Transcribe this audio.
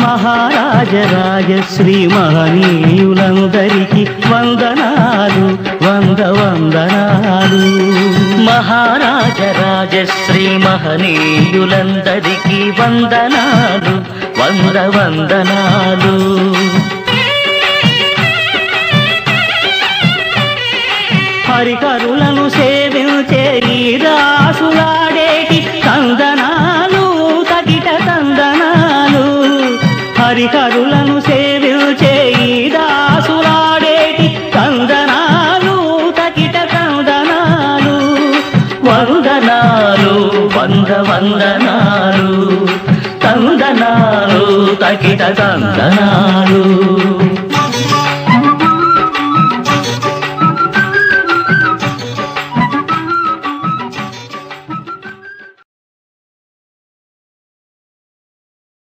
మహారాజరాజశ్రీ మహనీయులందరికీ వందనాలు వందనాలు. మహారాజరాజశ్రీ మహనీయులందరికీ వందనాలు వందనాలు. హరికరులను సేవించే ఈ దాసులాడేటి తందనాలు తగిట తందనాలు. హరికరులను సేవించే ఈ దాసులాడేటి తందనాలు తగిట తందనాలు. వందనాలు వందనాలు తందనాలు తగిట తందనాలు.